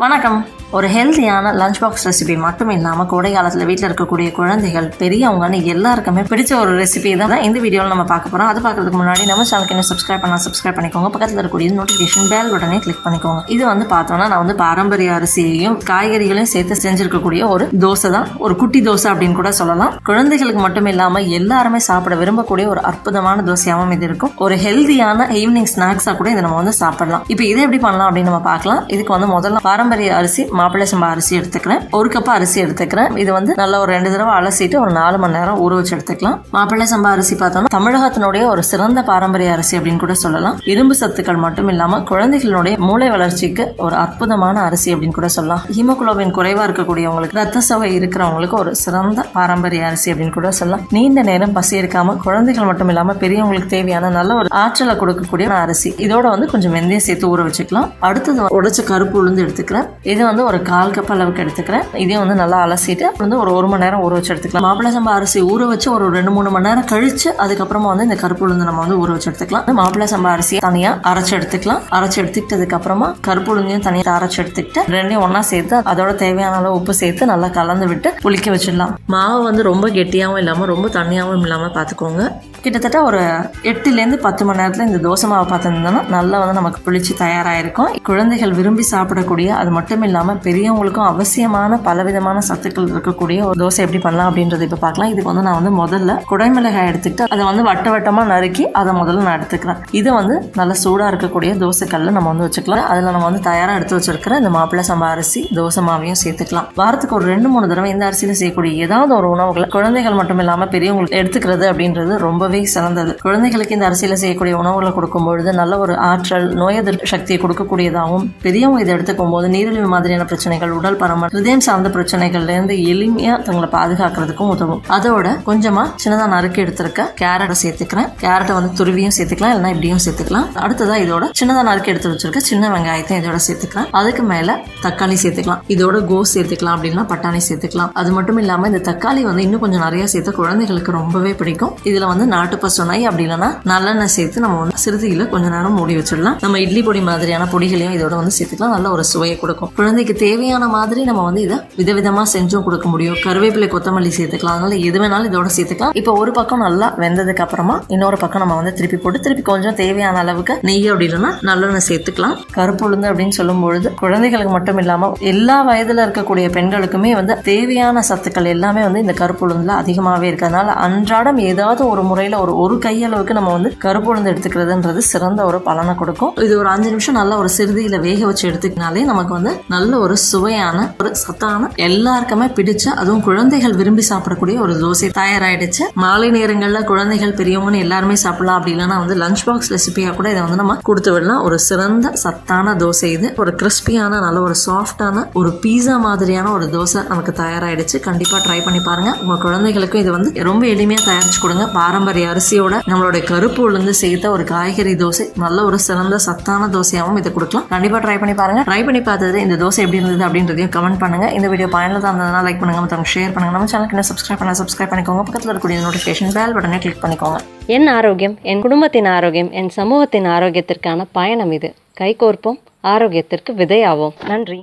வணக்கம். ஒரு ஹெல்த்தியான லஞ்ச் பாக்ஸ் ரெசிபி மட்டும் இல்லாமல் கோடை காலத்தில் வீட்டில் இருக்கக்கூடிய குழந்தைகள் பெரியவங்கன்னு எல்லாருக்குமே பிடிச்ச ஒரு ரெசிபி தான் இந்த வீடியோவில் நம்ம பார்க்க போகிறோம். அது பார்க்கறதுக்கு முன்னாடி நம்ம சேனலுக்கு இன்னும் சப்ஸ்கிரைப் பண்ணிக்கோங்க. பக்கத்தில் இருக்கக்கூடிய நோட்டிஃபிகேஷன் பெல் பட்டனை கிளிக் பண்ணிக்கோங்க. இது பார்த்தோம்னா நான் பாரம்பரிய அரிசியையும் காய்கறிகளையும் சேர்த்து செஞ்சிருக்கக்கூடிய ஒரு தோசை தான். ஒரு குட்டி தோசை அப்படின்னு கூட சொல்லலாம். குழந்தைகளுக்கு மட்டும் இல்லாமல் எல்லாருமே சாப்பிட விரும்பக்கூடிய ஒரு அற்புதமான தோசையாகவும் இது இருக்கும். ஒரு ஹெல்த்தியான ஈவினிங் ஸ்நாக்ஸாக கூட இதை நம்ம சாப்பிடலாம். இப்போ இதை எப்படி பண்ணலாம் அப்படின்னு நம்ம பார்க்கலாம். இதுக்கு முதல்ல பாரம்பரிய அரிசி மாப்பிள்ளை சம்பா அரிசி எடுத்துக்கிறேன். ஒரு கப் அரிசி எடுத்துக்கிறேன். இது நல்லா ஒரு 2 தடவை அலசிட்டு ஒரு 4 மணி நேரம் ஊற வச்சு எடுத்துக்கலாம். மாப்பிள்ளை சம்பா அரிசி பார்த்தோம்னா தமிழகத்தினுடைய ஒரு சிறந்த பாரம்பரிய அரிசி அப்படின்னு கூட சொல்லலாம். இரும்பு சத்துக்கள் மட்டும் இல்லாம குழந்தைகளுடைய மூளை வளர்ச்சிக்கு ஒரு அற்புதமான அரிசி அப்படின்னு கூட சொல்லலாம். ஹீமோகுளோபின் குறைவா இருக்கக்கூடியவங்களுக்கு, ரத்த சோகை இருக்கிறவங்களுக்கு ஒரு சிறந்த பாரம்பரிய அரிசி அப்படின்னு கூட சொல்லலாம். நீண்ட நேரம் பசி எடுக்காம குழந்தைகள் மட்டும் இல்லாம பெரியவங்களுக்கு தேவையான நல்ல ஒரு ஆற்றலை கொடுக்கக்கூடிய அரிசி. இதோட கொஞ்சம் வெந்தயம் சேர்த்து ஊற வச்சுக்கலாம். அடுத்தது உடைச்ச கருப்பு உளுந்து எடுத்துக்கிறேன். இது ஒரு 1/4 கப் அளவுக்கு எடுத்துக்கிறேன். இதையும் நல்லா அலசிட்டு ஒரு 1 மணி நேரம் ஊற வச்சு எடுத்துக்கலாம். மாப்பிள்ளை சம்பா அரிசி ஊற வச்சு ஒரு 2-3 மணி நேரம் கழிச்சு அதுக்கப்புறமா இந்த கருப்பு உளுந்து நம்ம ஊற வச்சு எடுத்துக்கலாம். மாப்பிள்ளை சம்பா அரிசியை தனியா அரைச்சு எடுத்துக்கலாம். அரைச்சு எடுத்துக்கிட்டதுக்கு அப்புறமா கருப்பு உளுந்தையும் தனியாக அரைச்சு எடுத்துக்கிட்டு ரெண்டையும் ஒன்னா சேர்த்து அதோட தேவையான அளவு உப்பு சேர்த்து நல்லா கலந்து விட்டு புளிக்க வச்சிடலாம். மாவு ரொம்ப கெட்டியாகவும் இல்லாம ரொம்ப தண்ணியாகவும் இல்லாம பாத்துக்கோங்க. கிட்டத்தட்ட ஒரு 8 to 10 மணி நேரத்துல இந்த தோசை மாவை பார்த்துருந்தோம்னா நல்லா நமக்கு புளிச்சு தயாராயிருக்கும். குழந்தைகள் விரும்பி சாப்பிடக்கூடிய, அது மட்டும் இல்லாமல் பெரியவங்களுக்கும் அவசியமான பலவிதமான சத்துக்கள் இருக்கக்கூடிய ஒரு தோசை எப்படி பண்ணலாம் அப்படின்றது இப்போ பார்க்கலாம். இதுக்கு நான் முதல்ல குடைமிளகாய் எடுத்துக்கிட்டு அதை வட்ட வட்டமாக நறுக்கி அதை முதல்ல நான் எடுத்துக்கிறேன். இதை நல்லா சூடாக இருக்கக்கூடிய தோசைக்கல்ல நம்ம வச்சுக்கலாம். அதில் நம்ம தயாராக எடுத்து வச்சிருக்கிற இந்த மாப்பிள்ளை சம்பா அரிசி தோசை மாவையும் சேர்த்துக்கலாம். வாரத்துக்கு ஒரு 2-3 தடவை இந்த அரிசியில் செய்யக்கூடிய ஏதாவது ஒரு உணவுகளை குழந்தைகள் மட்டும் இல்லாமல் பெரியவங்களுக்கு எடுத்துக்கிறது அப்படின்றது ரொம்பவே சிறந்தது. குழந்தைகளுக்கு இந்த அரிசியில் செய்யக்கூடிய உணவுகளை கொடுக்கும் பொழுது நல்ல ஒரு ஆற்றல், நோய் எதிர்ப்பு சக்தியை கொடுக்கக்கூடியதாகவும், பெரியவங்க இதை எடுத்துக்கும் போது நீரிழிவு மாதிரியான பிரச்சனைகள், உடல் பருமன், ஹிருதயம் சார்ந்த பிரச்சனைகள்ல இருந்து எளிமையா தங்களை பாதுகாக்கிறதுக்கும் உதவும். அதோட கொஞ்சமா சின்னதா நறுக்கி எடுத்திருக்க கேரட்டை சேர்த்துக்கிறேன். கேரட்டை துருவியும் சேர்த்துக்கலாம், இல்லைன்னா இப்படியும் சேர்த்துக்கலாம். அடுத்ததா இதோட சின்னதா நறுக்கி எடுத்து வச்சிருக்க சின்ன வெங்காயத்தை இதோட சேர்த்துக்கலாம். அதுக்கு மேல தக்காளி சேர்த்துக்கலாம். இதோட கோஸ் சேர்த்துக்கலாம், அப்படின்னா பட்டாணி சேர்த்துக்கலாம். அது மட்டும் இல்லாம இந்த தக்காளி இன்னும் கொஞ்சம் நிறைய சேர்த்து குழந்தைகளுக்கு ரொம்பவே பிடிக்கும். இதுல நாட்டு பசுனை அப்படி இல்லைன்னா நல்லெண்ணெய் சேர்த்து நம்ம சிறுதியில கொஞ்ச நேரம் மூடி வச்சிடலாம். நம்ம இட்லி பொடி மாதிரியான பொடிகளையும் இதோட சேர்த்துக்கலாம். நல்ல ஒரு சுவையை கொடுக்கும். குழந்தைக்கு தேவையான மாதிரி நம்ம இதை விதவிதமா செஞ்சும் கொடுக்க முடியும். கருவேப்பிலை, கொத்தமல்லி சேர்த்துக்கலாம். அதனால எது வேணாலும் இதோட சேர்த்துக்கலாம். இப்போ ஒரு பக்கம் நல்லா வெந்ததுக்கு அப்புறமா இன்னொரு பக்கம் நம்ம திருப்பி போட்டு திருப்பி கொஞ்சம் தேவையான அளவுக்கு நெய் அப்படி இல்லைன்னா நல்லெண்ணெய் சேர்த்துக்கலாம். கருப்பு உளுந்து அப்படின்னு சொல்லும் பொழுது குழந்தைகளுக்கு மட்டும் இல்லாம எல்லா வயதுல இருக்கக்கூடிய பெண்களுக்குமே தேவையான சத்துக்கள் எல்லாமே இந்த கருப்பு உளுந்துல அதிகமாவே இருக்கு. அதனால அன்றாடம் ஏதாவது ஒரு முறையில ஒரு கையளவுக்கு நம்ம கருப்பு உளுந்து எடுத்துக்கிறதுன்றது சிறந்த ஒரு பலனை கொடுக்கும். இது ஒரு 5 நிமிஷம் நல்லா ஒரு சிறுதியில வேக வச்சு எடுத்துக்கினாலே நமக்கு நல்ல ஒரு சுவையான, ஒரு சத்தான, எல்லாருக்குமே பிடிச்ச, அதுவும் குழந்தைகள் விரும்பி சாப்பிடக்கூடிய ஒரு தோசை தயாராயிடுச்சு. மாலை நேரங்கள்ல குழந்தைகள் பெரியவங்கன்னு எல்லாருமே சாப்பிடலாம். அப்படி இல்லைன்னா லஞ்ச் பாக்ஸ் ரெசிபியா கூட இதை நம்ம கொடுத்து விடலாம். ஒரு சிறந்த சத்தான தோசை இது. ஒரு கிறிஸ்பியான, நல்ல ஒரு சாஃப்டான, ஒரு பீஸா மாதிரியான ஒரு தோசை நமக்கு தயாராயிடுச்சு. கண்டிப்பா ட்ரை பண்ணி பாருங்க. உங்க குழந்தைகளுக்கும் இது ரொம்ப எளிமையா தயாரிச்சு கொடுங்க. பாரம்பரிய அரிசியோட நம்மளுடைய கருப்பு உளுந்து சேர்த்த ஒரு காய்கறி தோசை நல்ல ஒரு சிறந்த சத்தான தோசையாகவும் இதை கொடுக்கலாம். கண்டிப்பா ட்ரை பண்ணி பாருங்க. ட்ரை பண்ணி பார்த்தது இந்த தோசை எப்படி இருந்தது அப்படின்றதையும் கமெண்ட் பண்ணுங்க. இந்த வீடியோ பயனுள்ளதா இருந்ததுனா லைக் பண்ணுங்க, மற்றவங்க ஷேர் பண்ணுங்க. நம்ம சேனலுக்கு இன்னும் சப்ஸ்கிரைப் பண்ணிக்கோங்க. பக்கத்தில் இருக்கக்கூடிய நோட்டிஃபிகேஷன் பெல் பட்டனை கிளிக் பண்ணிக்கோங்க. என் ஆரோக்கியம், என் குடும்பத்தின் ஆரோக்கியம், என் சமூகத்தின் ஆரோக்கியத்திற்கான பயணம் இது. கைகோர்ப்போம், ஆரோக்கியத்திற்கு விதையாவோம். நன்றி.